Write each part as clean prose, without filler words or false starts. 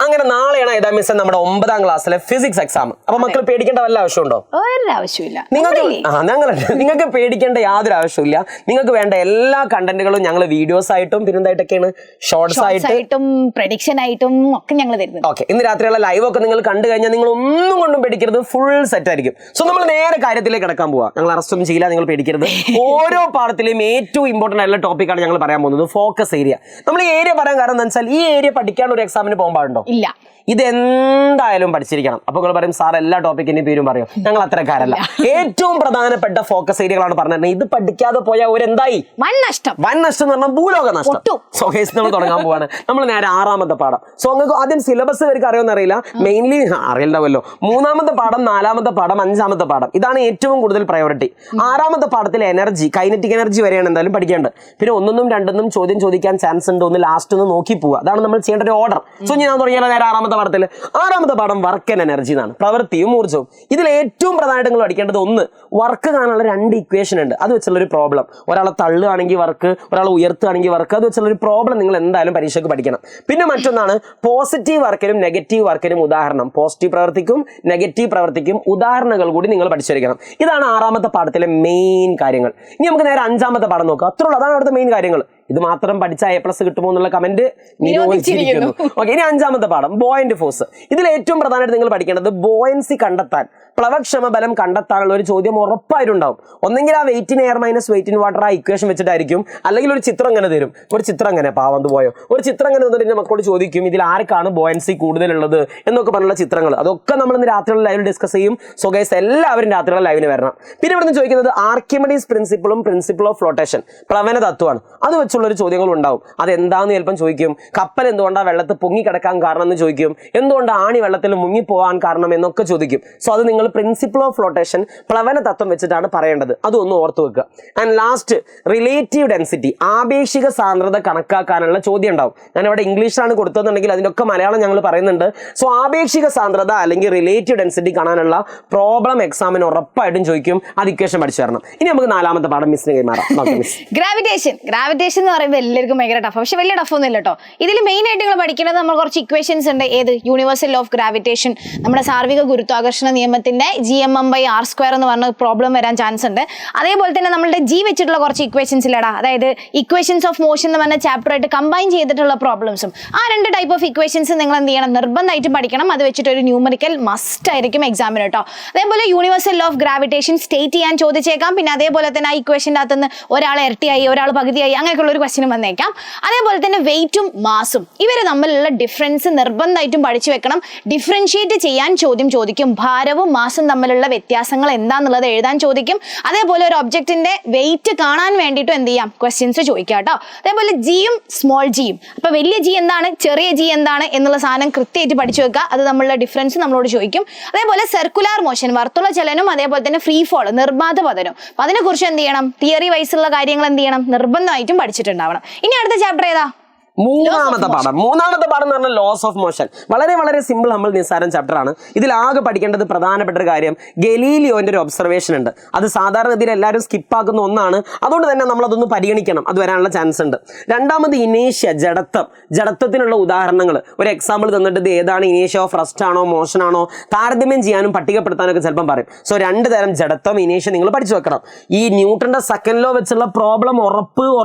അങ്ങനെ നാളെയാണ് ഏതാ മിസ് നമ്മുടെ 9ാം ക്ലാസ്സിലെ ഫിസിക്സ് എക്സാം. അപ്പൊ മക്കൾ പേടിക്കേണ്ട വല്ല ആവശ്യമുണ്ടോ? ആവശ്യമില്ല. നിങ്ങൾക്ക് പേടിക്കേണ്ട യാതൊരു ആവശ്യമില്ല. നിങ്ങൾക്ക് വേണ്ട എല്ലാ കണ്ടന്റുകളും ഞങ്ങൾ വീഡിയോസ് ആയിട്ടും പിന്നെന്തായിട്ടൊക്കെയാണ് ഷോർട്സ് ആയിട്ടും പ്രഡിക്ഷൻ ആയിട്ടും ഒക്കെ ഞങ്ങൾ തരുന്നുണ്ട്. ഓക്കെ, ഇന്ന് രാത്രിയുള്ള ലൈവ് ഒക്കെ നിങ്ങൾ കണ്ടു കഴിഞ്ഞാൽ നിങ്ങൾ ഒന്നും കൊണ്ടും പേടിക്കരുത്, ഫുൾ സെറ്റ് ആയിരിക്കും. സോ നമ്മൾ നേരെ കാര്യത്തിലേക്ക് കിടക്കാൻ പോവാ. ഞങ്ങൾ അറസ്റ്റ് ഒന്നും ചെയ്യില്ല, നിങ്ങൾ പേടിക്കരുത്. ഓരോ പാഠത്തിലെയും ഏറ്റവും ഇമ്പോർട്ടന്റ് ആയിട്ടുള്ള ടോപ്പിക്കാണ് ഞങ്ങൾ പറയാൻ പോകുന്നത്, ഫോക്കസ് ഏരിയ. നമ്മൾ ഈ ഏരിയ പറയാൻ കാരണം എന്താ വെച്ചാൽ ഈ ഏരിയ പഠിക്കാൻ ഒരു എക്സാമിന് പോകാൻ പാടുണ്ടോ? ഇല്ല. ഇതെന്തായാലും പഠിച്ചിരിക്കണം. അപ്പൊ നിങ്ങൾ പറയും സാർ എല്ലാ ടോപ്പിക്കിന്റെ പേരും പറയും. ഞങ്ങൾ അത്രക്കാരല്ല. ഏറ്റവും പ്രധാനപ്പെട്ട ഫോക്കസ് ഏരിയകളാണ് പറഞ്ഞത്. ഇത് പഠിക്കാതെ പോയാൽ ഒരു എന്തായി വൻ നഷ്ടം എന്ന് പറഞ്ഞാൽ ഭൂലോക നഷ്ടം. സോ കേസ് നമ്മൾ തുടങ്ങാൻ പോവാണ്. നമ്മൾ നേരെ 6ാമത്തെ പാഠം. സോ നിങ്ങൾക്ക് ആദ്യം സിലബസ് വർക്ക് അറിയുമെന്ന് അറിയില്ല, മെയിൻലി അറിയണ്ടാവല്ലോ. 3ാമത്തെ പാഠം, 4ാമത്തെ പാഠം, 5ാമത്തെ പാഠം, ഇതാണ് ഏറ്റവും കൂടുതൽ പ്രയോറിറ്റി. 6ാമത്തെ പാഠത്തിൽ എനർജി, കൈനറ്റിക് എനർജി വരെയാണ് എന്തായാലും പഠിക്കേണ്ടത്. പിന്നെ 1ും 2ും ചോദ്യം ചോദിക്കാൻ ചാൻസ് ഉണ്ട്. ഒന്ന് ലാസ്റ്റ് ഒന്ന് നോക്കി പോവുക. അതാണ് നമ്മൾ ചെയ്യേണ്ട ഒരു ഓർഡർ. സോ ഞാൻ തുടങ്ങിയാലോ നേരെ 6ാമത്തെ പാഠത്തിൽ. 6ാമത്തെ പാഠം വർക്ക് ആൻഡ് എനർജി എന്നാണ്, പ്രവൃത്തിയും ഊർജ്ജവും. ഇതിൽ ഏറ്റവും പ്രധാനമായിട്ട് നിങ്ങൾ പഠിക്കേണ്ടത് ഒന്ന്, വർക്ക് കാണാനുള്ള 2 ഇക്വേഷൻ ഉണ്ട്. അത് വെച്ചുള്ള ഒരു പ്രോബ്ലം. ഒരാളെ തള്ളുകയാണെങ്കിൽ വർക്ക്, ഒരാളെ ഉയർത്തുകയാണെങ്കിൽ വർക്ക്. അത് വെച്ചുള്ള ഒരു പ്രോബ്ലം നിങ്ങൾ എന്തായാലും പരീക്ഷയ്ക്ക് പഠിക്കണം. പിന്നെ മറ്റൊന്നാണ് പോസിറ്റീവ് വർക്കിനും നെഗറ്റീവ് വർക്കിനും ഉദാഹരണം. പോസിറ്റീവ് പ്രവർത്തിക്കും നെഗറ്റീവ് പ്രവർത്തിക്കും ഉദാഹരണങ്ങൾ കൂടി നിങ്ങൾ പഠിച്ചിരിക്കണം. ഇതാണ് 6ാമത്തെ പാഠത്തിലെ മെയിൻ കാര്യങ്ങൾ. ഇനി നമുക്ക് നേരെ 5ാമത്തെ പാഠം നോക്കാം. അത്രേ ഉള്ളൂ, അതാണ് അവിടുത്തെ മെയിൻ കാര്യങ്ങൾ. ഇത് മാത്രം പഠിച്ചാൽ A+ കിട്ടുമോ എന്നുള്ള കമന്റ് നിരോധിച്ചിരിക്കുന്നു. ഓക്കെ, ഇനി 5ാമത്തെ പാഠം ബോയന്റ് ഫോഴ്സ്. ഇതിൽ ഏറ്റവും പ്രധാനമായിട്ട് നിങ്ങൾ പഠിക്കേണ്ടത് ബോയൻസി കണ്ടെത്താൻ, പ്ലവക്ഷമ ബലം കണ്ടെത്താനുള്ള ഒരു ചോദ്യം ഉറപ്പായിട്ടുണ്ടാവും. ഒന്നെങ്കിൽ ആ weight in air minus weight in water ആ ഇക്വേഷൻ വെച്ചിട്ടായിരിക്കും, അല്ലെങ്കിൽ ഒരു ചിത്രം അങ്ങനെ തരും. ഒരു ചിത്രം അങ്ങനെ പാവന്ത് പോയോ, ഒരു ചിത്രം അങ്ങനെ തന്നിട്ട് മക്കളോട് ചോദിക്കും ഇതിൽ ആർക്കാണ് ബോയൻസി കൂടുതലുള്ളത് എന്നൊക്കെ പറഞ്ഞുള്ള ചിത്രങ്ങൾ. അതൊക്കെ നമ്മൾ ഇന്ന് രാത്രിയുള്ള ലൈവിൽ ഡിസ്കസ് ചെയ്യും. സോ ഗൈസ് എല്ലാവരും രാത്രിയുള്ള ലൈവിന് വരണം. പിന്നെ ഇവിടെ നിന്ന് ചോദിക്കുന്നത് ആർക്കിമിഡീസ് പ്രിൻസിപ്പിളും പ്രിൻസിപ്പിൾ ഓഫ് ഫ്ലോട്ടേഷൻ, പ്ലവന തത്വമാണ്. അത് വെച്ചുള്ള ഒരു ചോദ്യങ്ങൾ ഉണ്ടാവും. അതെന്താന്ന് ചിലപ്പം ചോദിക്കും. കപ്പൽ എന്തുകൊണ്ടാണ് വെള്ളത്തിൽ പൊങ്ങിക്കിടക്കാൻ കാരണം എന്ന് ചോദിക്കും. എന്തുകൊണ്ട് ആണി വെള്ളത്തിൽ മുങ്ങിപ്പോവാൻ കാരണം എന്നൊക്കെ ചോദിക്കും. സോ അത് നിങ്ങൾ പ്രിൻസിപ്പിൾ ഓഫ് ഫ്ലോട്ടേഷൻ, പ്ലവന തത്വം വെച്ചിട്ടാണ് പറയേണ്ടത്. അതൊന്ന് ഓർത്ത് വെക്കുക. ആൻഡ് ലാസ്റ്റ് റിലേറ്റീവ് ഡെൻസിറ്റി, ആപേക്ഷിക സാന്ദ്രത കണക്കാക്കാനുള്ള ചോദ്യം ഉണ്ടാവും. ഞാനിവിടെ ഇംഗ്ലീഷിലാണ് കൊടുത്തതെന്നുണ്ടെങ്കിൽ അതിനൊക്കെ മലയാളം ഞങ്ങൾ പറയുന്നുണ്ട്. സോ ആപേക്ഷിക സാന്ദ്രത അല്ലെങ്കിൽ റിലേറ്റീവ് ഡെൻസിറ്റി കാണാനുള്ള പ്രോബ്ലം എക്സാമിന് ഉറപ്പായിട്ടും ചോദിക്കും. അത് ഇക്വേഷൻ പഠിച്ചു തരണം. ഇനി നമുക്ക് 4ാമത്തെ പാഠം മിസ്സിന് കൈമാറാം. ഗ്രാവിറ്റേഷൻ എന്ന് പറയുമ്പോൾ എല്ലാവർക്കും ഭയങ്കര ടഫ്, പക്ഷെ വലിയ ടഫ് ഒന്നും ഇല്ല കേട്ടോ. ഇതിൽ മെയിൻ ആയിട്ട് നിങ്ങൾ പഠിക്കുന്നത് നമ്മൾ കുറച്ച് ഇക്വേഷൻസ് ഉണ്ട്. ഏത് യൂണിവേഴ്സൽ ഓഫ് ഗ്രാവിറ്റേഷൻ, നമ്മുടെ സാർവിക ഗുരുത്വാകർഷണ നിയമത്തിന്റെ Gmm/r² എന്ന് പറഞ്ഞ പ്രോബ്ലം വരാൻ ചാൻസ് ഉണ്ട്. അതേപോലെ തന്നെ നമ്മളുടെ G വെച്ചിട്ടുള്ള കുറച്ച് ഇക്വേഷൻസ് ഇല്ലടാ, അതായത് ഇക്വേഷൻസ് ഓഫ് മോഷൻ എന്ന് പറഞ്ഞ ചാപ്റ്റർ ആയിട്ട് കമ്പൈൻ ചെയ്തിട്ടുള്ള പ്രോബ്ലംസും. ആ 2 ടൈപ്പ് ഓഫ് ഇക്വേഷൻസ് നിങ്ങൾ എന്ത് ചെയ്യണം, നിർബന്ധമായിട്ട് പഠിക്കണം. അത് വെച്ചിട്ട് ഒരു ന്യൂമറിക്കൽ മസ്റ്റ് ആയിരിക്കും എക്സാമിന് കേട്ടോ. അതേപോലെ യൂണിവേഴ്സൽ ഓഫ് ഗ്രാവിറ്റേഷൻ സ്റ്റേറ്റ് ചെയ്യാൻ ചോദിച്ചേക്കാം. പിന്നെ അതേപോലെ തന്നെ ആ ഇക്വേഷൻ്റെ അകത്തുനിന്ന് ഒരാൾ ഇരട്ടിയായി, ഒരാൾ പകുതിയായി, അങ്ങനെയൊക്കെയുള്ള ഒരു ക്വസ്റ്റ്യൻ വന്നേക്കാം. അതേപോലെ തന്നെ വെയിറ്റും മാസും ഇവർ തമ്മിലുള്ള ഡിഫറൻസ് നിർബന്ധമായിട്ടും പഠിച്ചു വെക്കണം. ഡിഫറൻഷിയേറ്റ് ചെയ്യാൻ ചോദ്യം ചോദിക്കും. ഭാരവും മാസും തമ്മിലുള്ള വ്യത്യാസങ്ങൾ എന്താണെന്നുള്ളത് എഴുതാൻ ചോദിക്കും. അതേപോലെ ഒരു ഒബ്ജക്റ്റിന്റെ വെയിറ്റ് കാണാൻ വേണ്ടിയിട്ടും എന്ത് ചെയ്യാം, ക്വസ്റ്റ്യൻസ് ചോദിക്കാം കേട്ടോ. അതേപോലെ ജിയും സ്മോൾ ജിയും, അപ്പൊ വലിയ ജി എന്താണ്, ചെറിയ ജി എന്താണ് എന്നുള്ള സാധനം കൃത്യമായിട്ട് പഠിച്ചു വെക്കുക. അത് തമ്മിലുള്ള ഡിഫറൻസ് നമ്മളോട് ചോദിക്കും. അതേപോലെ സർക്കുലാർ മോഷൻ, വർത്തുള ചലനം, അതേപോലെ തന്നെ ഫ്രീ ഫോൾ, നിർബാധ പതനം. അപ്പൊ അതിനെക്കുറിച്ച് എന്ത് ചെയ്യണം, തിയറി വൈസുള്ള കാര്യങ്ങൾ എന്ത് ചെയ്യണം, നിർബന്ധമായിട്ടും പഠിച്ചിട്ടുണ്ടാവണം. ഇനി അടുത്ത ചാപ്റ്റർ ഏതാ? 3ാമത്തെ പാഠം എന്ന് പറഞ്ഞാൽ ലോസ് ഓഫ് മോഷൻ. വളരെ വളരെ സിമ്പിൾ, നമ്മൾ നിസ്സാരം ചാപ്റ്റർ ആണ്. ഇതിൽ ആകെ പഠിക്കേണ്ടത് പ്രധാനപ്പെട്ട ഒരു കാര്യം, ഗലീലിയോന്റെ ഒരു ഒബ്സർവേഷൻ ഉണ്ട്. അത് സാധാരണഗതിയിൽ എല്ലാവരും സ്കിപ്പാക്കുന്ന ഒന്നാണ്. അതുകൊണ്ട് തന്നെ നമ്മൾ അതൊന്ന് പരിഗണിക്കണം, അത് വരാനുള്ള ചാൻസ് ഉണ്ട്. 2ാമത് ഇനേഷ്യ, ജഡത്വത്തിനുള്ള ഉദാഹരണങ്ങൾ. ഒരു എക്സാമ്പിൾ തന്നിട്ട് ഇത് ഏതാണ്, ഇനേഷ്യ ഓഫ് റെസ്റ്റ് ആണോ മോഷൻ ആണോ താരതമ്യം ചെയ്യാനും പട്ടികപ്പെടുത്താനൊക്കെ ചിലപ്പം പറയും. സോ 2 തരം ജഡത്വം ഇനേഷ്യ നിങ്ങൾ പഠിച്ചു വെക്കണം. ഈ ന്യൂട്ടന്റെ സെക്കൻഡ് ലോ വെച്ചുള്ള പ്രോബ്ലം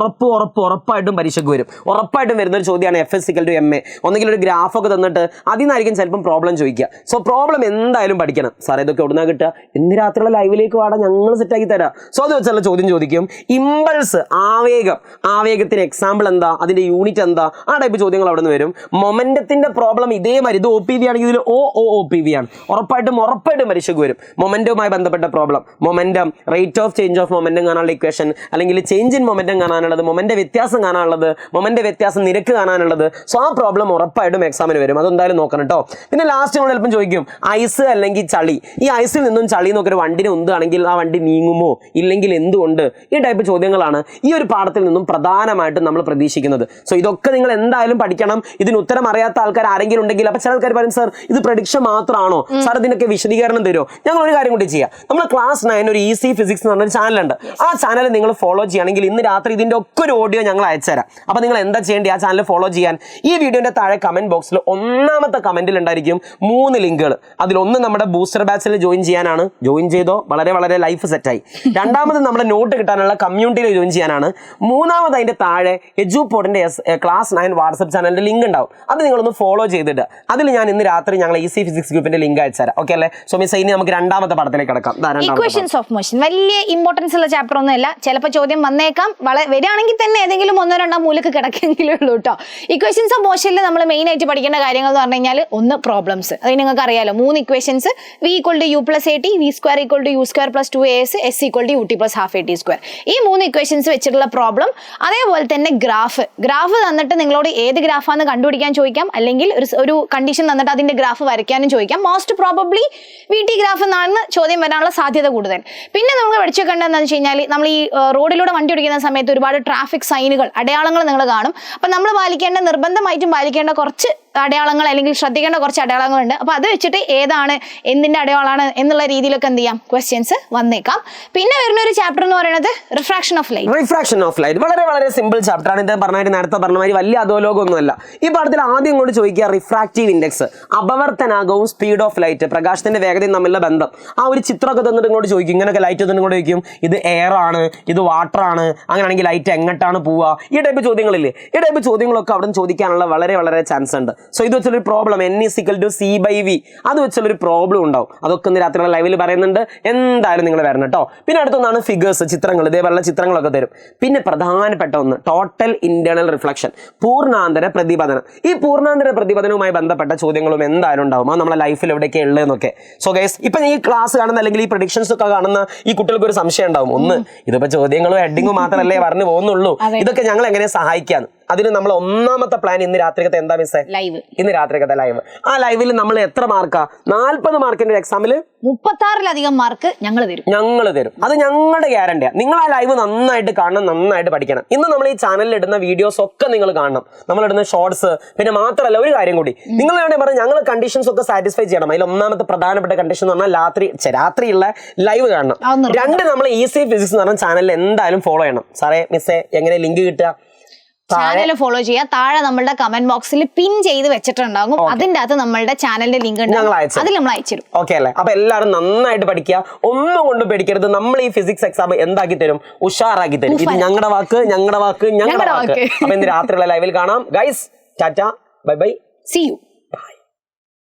ഉറപ്പായിട്ടും പരീക്ഷയ്ക്ക് വരും. ഉറപ്പായിട്ടും വരുന്നൊരു ചോദ്യമാണ് F=ma. ഒന്നെങ്കിൽ ഒരു ഗ്രാഫൊക്കെ തന്നിട്ട് അതിൽ നിന്നായിരിക്കും ചിലപ്പം പ്രോബ്ലം ചോദിക്കുക. സോ പ്രോബ്ലം എന്തായാലും പഠിക്കണം. സാർ ഇതൊക്കെ എവിടുന്നാ കിട്ടുക, ഇന്ന് രാത്രിയുള്ള ലൈവിലേക്ക് വാടാ, ഞങ്ങൾ സെറ്റാക്കി തരാം. സോ അത് വെച്ചുള്ള ചോദ്യം ചോദിക്കും. ഇമ്പൾസ്, ആവേഗത്തിന് എക്സാമ്പിൾ എന്താ, അതിന്റെ യൂണിറ്റ് എന്താ, ആ ടൈപ്പ് ചോദ്യങ്ങൾ അവിടെ നിന്ന് വരും. മൊമെന്റത്തിന്റെ പ്രോബ്ലം ഇതേമാതിരി, ഇത് OPV ആണെങ്കിൽ ഇതിൽ OPV ആണ്. ഉറപ്പായിട്ടും പരീക്ഷയ്ക്ക് വരും. മൊമെന്റവുമായി ബന്ധപ്പെട്ട problem, momentum, rate of change of momentum കാണാനുള്ള ഇക്വേഷൻ, അല്ലെങ്കിൽ ചേഞ്ച് ഇൻ മൊമെന്റം കാണാനുള്ളത്, മൊമെന്റ് വ്യത്യാസം കാണാനുള്ളത്, മൊമെന്റ് വ്യത്യാസം നിരക്ക് കാണാനുള്ളത്. സോ ആ പ്രോബ്ലം ഉറപ്പായിട്ടും എക്സാമിന് വരും. അതെന്തായാലും നോക്കണം കേട്ടോ. പിന്നെ ലാസ്റ്റ് നമ്മൾ ചിലപ്പം ചോദിക്കും ഐസ് അല്ലെങ്കിൽ ചളി. ഈ ഐസിൽ നിന്നും ചളി നോക്കിയൊരു വണ്ടിനെ ഉന്തുകയാണെങ്കിൽ ആ വണ്ടി നീങ്ങുമോ, ഇല്ലെങ്കിൽ എന്തുകൊണ്ട്? ഈ ടൈപ്പ് ചോദ്യങ്ങളാണ് ഈ ഒരു പാഠത്തിൽ നിന്നും പ്രധാനമായിട്ടും നമ്മൾ പ്രതീക്ഷിക്കുന്നത്. സോ ഇതൊക്കെ നിങ്ങൾ എന്തായാലും പഠിക്കണം. ഇതിന് ഉത്തരം അറിയാത്ത ആൾക്കാർ ആരെങ്കിലും ഉണ്ടെങ്കിൽ, അപ്പൊ ചില ആൾക്കാർ പറയും സാർ ഇത് പ്രഡിക്ഷൻ മാത്രമാണോ, സാർ ഇതിനൊക്കെ വിശദീകരണം തരുമോ? ഞങ്ങൾ ഒരു കാര്യം കൂടി ചെയ്യാം. നമ്മൾ ക്ലാസ് 9 ഒരു ഈസി ഫിസിക്സ് എന്ന് പറഞ്ഞൊരു ചാനലുണ്ട്. ആ ചാനൽ നിങ്ങൾ ഫോളോ ചെയ്യുകയാണെങ്കിൽ ഇന്ന് രാത്രി ഇതിന്റെ ഒക്കെ ഒരു ഓഡിയോ ഞങ്ങൾ അയച്ചുതരാം. അപ്പൊ നിങ്ങൾ എന്താ ചെയ്യേണ്ടത്, ആ ചാനൽ ഫോളോ ചെയ്യാൻ ഈ വീഡിയോന്റെ താഴെ കമന്റ് ബോക്സിൽ ഒന്നാമത്തെ കമന്റിൽ ഉണ്ടായിരിക്കും 3 ലിങ്കുകൾ. അതിലൊന്ന് നമ്മുടെ ബൂസ്റ്റർ ബാച്ചിൽ ജോയിൻ ചെയ്യാനാണ്, ജോയിൻ ചെയ്തോ, വളരെ വളരെ ലൈഫ് സെറ്റായി. രണ്ടാമത് നമ്മുടെ നോട്ട് കിട്ടാനുള്ള കമ്മ്യൂണിറ്റിയിൽ ജോയിൻ ചെയ്യാനാണ്. മൂന്നാമത് അതിന്റെ താഴെ എജുപോർട്ടിന്റെ ക്ലാസ് 9 വാട്സ്ആപ്പ് ചാനലിന്റെ ലിങ്ക് ഉണ്ടാവും. അത് നിങ്ങളൊന്ന് ഫോളോ ചെയ്തിട്ട് അതിൽ ഞാൻ ഇന്ന് രാത്രി ഞങ്ങൾ ഈസി ഫിസിക്സ് ഗ്രൂപ്പിന്റെ ലിങ്ക് അയച്ചുതരാം. ഓക്കെ അല്ലേ? സോ മിസ് ഇനി നമുക്ക് രണ്ടാമത്തെ പടത്തിലേക്ക് കിടക്കാം. ഇക്വേഷൻസ് ഓഫ് മോഷൻ വലിയ ഇമ്പോർട്ടൻസ് ഉള്ള ചാപ്റ്റർ ഒന്നുമല്ല. ചിലപ്പോൾ ചോദ്യം വന്നേക്കാം, വരികയാണെങ്കിൽ തന്നെ ഏതെങ്കിലും 1-2 മൂലക്ക് കിടക്കെങ്കിലും ഉള്ളൂ കേട്ടോ. ഇക്വേഷൻസ് ഓഫ് മോഷനിൽ നമ്മൾ മെയിൻ ആയിട്ട് പഠിക്കേണ്ട കാര്യങ്ങൾ എന്ന് പറഞ്ഞു കഴിഞ്ഞാൽ ഒന്ന് പ്രോബ്ലംസ്. അത് നിങ്ങൾക്ക് അറിയാലോ, 3 equations v = u + at, v² = u² + 2as, s = ut + ½ at². ഈ 3 ഇക്വേഷൻസ് വെച്ചിട്ടുള്ള പ്രോബ്ലം. അതേപോലെ തന്നെ ഗ്രാഫ് തന്നിട്ട് നിങ്ങളോട് ഏത് ഗ്രാഫാന്ന് കണ്ടുപിടിക്കാൻ ചോദിക്കാം, അല്ലെങ്കിൽ ഒരു കണ്ടീഷൻ തന്നിട്ട് അതിന്റെ ഗ്രാഫ് വരയ്ക്കാനും ചോദിക്കാം. മോസ്റ്റ് പ്രോബബ്ലി VT ഗ്രാഫ് എന്നാണ് ചോദ്യം വരാനുള്ള സാധ്യത കൂടുതൽ. പിന്നെ നമ്മൾ പഠിച്ചേക്കേണ്ടതെന്ന് വെച്ച് കഴിഞ്ഞാൽ, നമ്മൾ ഈ റോഡിലൂടെ വണ്ടി ഓടിക്കുന്ന സമയത്ത് ഒരുപാട് ട്രാഫിക് സൈനുകൾ, അടയാളങ്ങൾ നിങ്ങൾ കാണും. അപ്പം നമ്മൾ നിർബന്ധമായിട്ടും പാലിക്കേണ്ട കുറച്ച് അടയാളങ്ങൾ, അല്ലെങ്കിൽ ശ്രദ്ധിക്കേണ്ട കുറച്ച് അടയാളങ്ങളുണ്ട്. അപ്പോൾ അത് വെച്ചിട്ട് ഏതാണ് എന്തിന്റെ അടയാളമാണ് എന്നുള്ള രീതിയിലൊക്കെ എന്ത് ചെയ്യാം, ക്വസ്റ്റ്യൻസ് വന്നേക്കാം. പിന്നെ വരുന്ന ഒരു ചാപ്റ്റർ എന്ന് പറയുന്നത് റിഫ്രാക്ഷൻ ഓഫ് ലൈറ്റ്. വളരെ വളരെ സിമ്പിൾ ചാപ്റ്റർ ആണ്. ഇത് നേരത്തെ പറഞ്ഞ മാതിരി വലിയ അധോലോകമൊന്നുമല്ല. ഈ പാഠത്തിൽ ആദ്യം ഇങ്ങോട്ട് ചോദിക്കുക റിഫ്രാക്റ്റീവ് ഇൻഡെക്സ്, അപവർത്തനാകവും സ്പീഡ് ഓഫ് ലൈറ്റ്, പ്രകാശത്തിന്റെ വേഗതയും തമ്മിലുള്ള ബന്ധം. ആ ഒരു ചിത്രമൊക്കെ തന്നിട്ട് ഇങ്ങോട്ട് ചോദിക്കും. ഇങ്ങനെയൊക്കെ ലൈറ്റ് തന്നിട്ട് ഇങ്ങോട്ട് ചോദിക്കും, ഇത് എയർ ആണ്, ഇത് വാട്ടർ ആണ്, അങ്ങനെയാണെങ്കിൽ ലൈറ്റ് എങ്ങോട്ടാണ് പോവുക? ഈ ടൈപ്പ് ചോദ്യങ്ങളില്ലേ? ഈ ടൈപ്പ് ചോദ്യങ്ങളൊക്കെ അവിടെ ചോദിക്കാനുള്ള വളരെ വളരെ ചാൻസ് ഉണ്ട്. സോ ഇത് വെച്ചുള്ളൊരു പ്രോബ്ലം n = c/v, അത് വെച്ചുള്ളൊരു പ്രോബ്ലം ഉണ്ടാവും. അതൊക്കെ ഇന്ന് രാത്രി ലൈവിൽ പറയുന്നുണ്ട്. എന്തായാലും നിങ്ങൾ വരണം കേട്ടോ. പിന്നെ അടുത്തൊന്നാണ് ഫിഗേഴ്സ്, ചിത്രങ്ങൾ. ഇതേപോലുള്ള ചിത്രങ്ങളൊക്കെ തരും. പിന്നെ പ്രധാനപ്പെട്ട ഒന്ന് ടോട്ടൽ ഇന്റേണൽ റിഫ്ലക്ഷൻ, പൂർണ്ണാന്തര പ്രതിപതനം. ഈ പൂർണ്ണാന്തര പ്രതിപതനവുമായി ബന്ധപ്പെട്ട ചോദ്യങ്ങളും എന്തായാലും ഉണ്ടാവും. അത് നമ്മുടെ ലൈഫിൽ എവിടെയൊക്കെ ഉള്ളതെന്നൊക്കെ. സോ ഗൈസ്, ഇപ്പൊ ഈ ക്ലാസ് കാണുന്ന അല്ലെങ്കിൽ ഈ പ്രഡിക്ഷൻസ് ഒക്കെ കാണുന്ന ഈ കുട്ടികൾക്ക് ഒരു സംശയം ഉണ്ടാവും. ഒന്ന്, ഇതിപ്പോ ചോദ്യങ്ങളും ഹെഡിങ്ങും മാത്രമല്ലേ പറഞ്ഞു പോകുന്നുള്ളൂ, ഇതൊക്കെ ഞങ്ങൾ എങ്ങനെ സഹായിക്കാന്ന്. അതിന് നമ്മൾ ഒന്നാമത്തെ പ്ലാൻ ഇന്ന് രാത്രിക്കത്തെ എന്താ മിസ്സേ? ലൈവ്. ഇന്ന് രാത്രിക്കത്തെ ലൈവ്. ആ ലൈവിൽ നമ്മൾ എത്ര മാർക്കാ? 40 മാർക്കിന്റെ എക്സാമിൽ 36-ലധികം മാർക്ക് ഞങ്ങൾ തരും. അത് ഞങ്ങളുടെ ഗ്യാരണ്ടിയാണ്. നിങ്ങൾ ആ ലൈവ് നന്നായിട്ട് കാണണം, നന്നായിട്ട് പഠിക്കണം. ഇന്ന് നമ്മൾ ഈ ചാനലിൽ ഇടുന്ന വീഡിയോസ് ഒക്കെ നിങ്ങൾ കാണണം, നമ്മളിടുന്ന ഷോർട്സ്. പിന്നെ മാത്രമല്ല ഒരു കാര്യം കൂടി, നിങ്ങൾ വേണമെങ്കിൽ പറഞ്ഞാൽ ഞങ്ങൾ കണ്ടീഷൻസ് ഒക്കെ സാറ്റിസ്ഫൈ ചെയ്യണം. അതിൽ ഒന്നാമത്തെ പ്രധാനപ്പെട്ട കണ്ടീഷൻ എന്ന് പറഞ്ഞാൽ രാത്രിയുള്ള ലൈവ് കാണണം. 2, നമ്മൾ ഈസി ഫിസിക്സ് എന്ന് പറഞ്ഞ ചാനലിൽ എന്തായാലും ഫോളോ ചെയ്യണം. സാറേ മിസ്സേ എങ്ങനെ ലിങ്ക് കിട്ടുക? ചാനൽ ഫോളോ ചെയ്യുക. താഴെ നമ്മളുടെ കമന്റ് ബോക്സിൽ പിൻ ചെയ്ത് വെച്ചിട്ടുണ്ടാകും. അതിന്റെ അകത്ത് നമ്മളുടെ ചാനലിന്റെ ലിങ്ക് ഉണ്ട്, അതിൽ നമ്മൾ അയച്ചിരും. ഓക്കെ അല്ലേ? അപ്പൊ എല്ലാവരും നന്നായിട്ട് പഠിക്കുക, ഒന്നും കൊണ്ട് പേടിക്കരുത്. നമ്മൾ ഈ ഫിസിക്സ് എക്സാം എന്താക്കി തരും? ഉഷാറാക്കി തരും. ഇത് ഞങ്ങളുടെ വാക്ക്. അപ്പൊ ഇന്ന് രാത്രിയുള്ള ലൈവിൽ കാണാം ഗൈസ്. ടാറ്റ, ബൈ ബൈ, സീ യു.